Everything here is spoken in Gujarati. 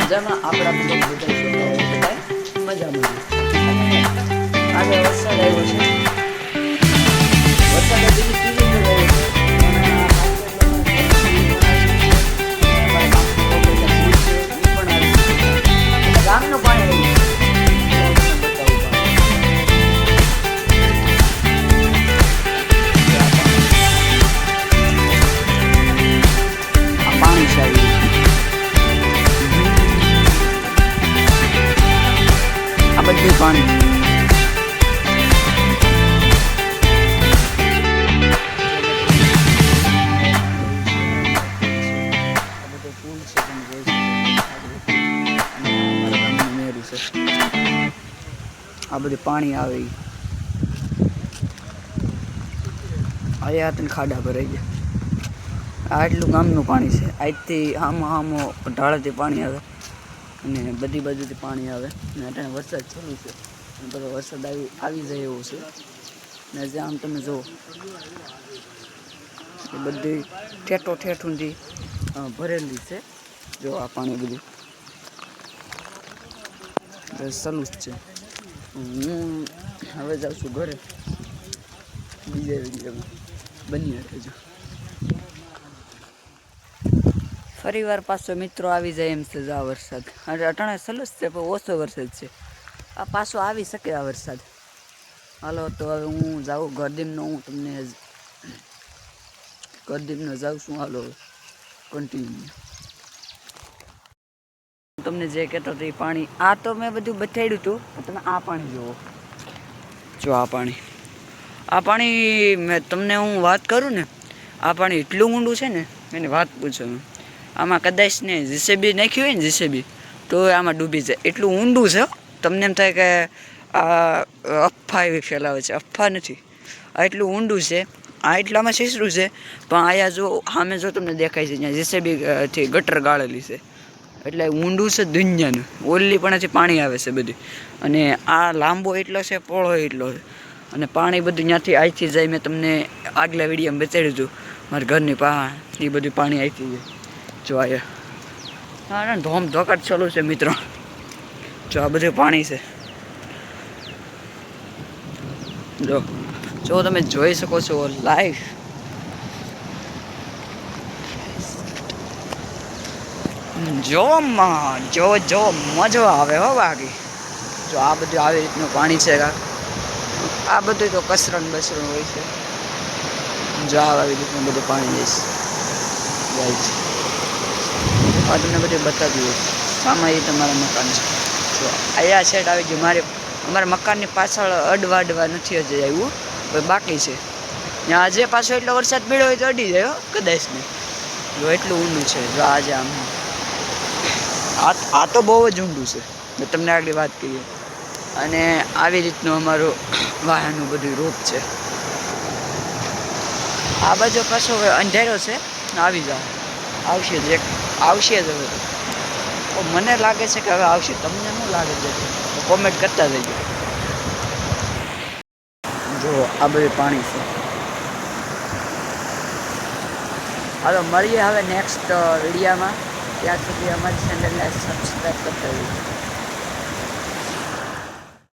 મજામાં આપણા બ્લોગ બધા મજામાં. અને આજે વરસાદ આવ્યો છે. વરસાદ હજી સીઝન પર આવ્યો છે. ગામનું પાણી પાણી છે આ બધું પાણી આ બધું પાણી આવે અહીંયા તને ખાડા ભરાઈ ગયા આટલું ગામનું પાણી છે આજથી આમો ઢાળેથી પાણી આવે અને બધી બાજુથી પાણી આવે અને અત્યારે વરસાદ ચાલુ છે અને બધો વરસાદ આવી જાય એવો છે ને જે આમ તમે જુઓ એ બધી ઠેઠ ઊંધી ભરેલી છે જો આ પાણી બધું ચાલુ જ છે હું હવે જાઉં છું ઘરે બીજા વિડીયોમાં બની રાખજો ફરી વાર પાછો મિત્રો આવી જાય એમ છે આ વરસાદ અટાણે સલસ છે પણ ઓછો વરસાદ છે આ પાછો આવી શકે આ વરસાદ હાલો તો હવે હું જાઉં ગરદીમનો હું તમને ગરદીમનો જાઉં છું હાલો કન્ટિન્યુ તમને જે કહેતો હતો એ પાણી આ તો મેં બધું બતાડ્યું હતું તમે આ પાણી જુઓ જો આ પાણી મેં તમને હું વાત કરું ને આ પાણી એટલું ઊંડું છે ને એની વાત પૂછો આમાં કદાચ ને જીસીબી નાખ્યું હોય ને જીસીબી તો આમાં ડૂબી જાય એટલું ઊંડું છે તમને એમ થાય કે આ અફવા એવી ફેલાવે છે અફવા નથી આ એટલું ઊંડું છે આ એટલામાં છીસરું છે પણ અહીંયા જો સામે જો તમને દેખાય છે ત્યાં જીસીબીથી ગટર ગાળેલી છે એટલે ઊંડું છે દુનિયાનું ઓલી પણથી પાણી આવે છે બધી અને આ લાંબો એટલો છે પહોળો એટલો છે અને પાણી બધું ત્યાંથી અહીંથી જાય મેં તમને આગલા વિડીયોમાં બતાડ્યું હતું મારા ઘરની પાસે એ બધું પાણી અહીંથી જાય જો અહીંયા હા ધોમ ધોકાટ ચાલુ છે મિત્રો જો આ બધું પાણી છે જો તમે જોઈ શકો છો લાઈવ જો મજા આવે હો બાકી જો આ બધું આવી રીતનું પાણી છે આ બધું તો કસરણ બસરણ હોય છે જો આવી રીતનું બધું પાણી જાય છે આ તમને બધું બતાવ્યું સામે એ તમારા મકાન છે જો અહીંયા સેટ આવી ગયું અમારા મકાનની પાછળ અડવા નથી હજી આવ્યું પણ બાકી છે ત્યાં આજે પાછો એટલો વરસાદ પડ્યો હોય તો અડી જાય કદાચ નહીં જો એટલું ઊંડું છે જો આજે આમ આ તો બહુ જ ઊંડું છે મેં તમને આગળ વાત કરીએ અને આવી રીતનું અમારું વાહનનું બધું રૂપ છે આ બાજુ પાછો અંધારો છે આવી જાય આવશે જ હવે તો મને લાગે છે કે હવે આવશે તમને શું લાગે છે તો કોમેન્ટ કરતા જજો જો આ બધું પાણી છે હાલો મળીએ હવે નેક્સ્ટ વિડીયોમાં ત્યાં સુધી અમારી ચેનલને સબસ્ક્રાઈબ કરતા જજો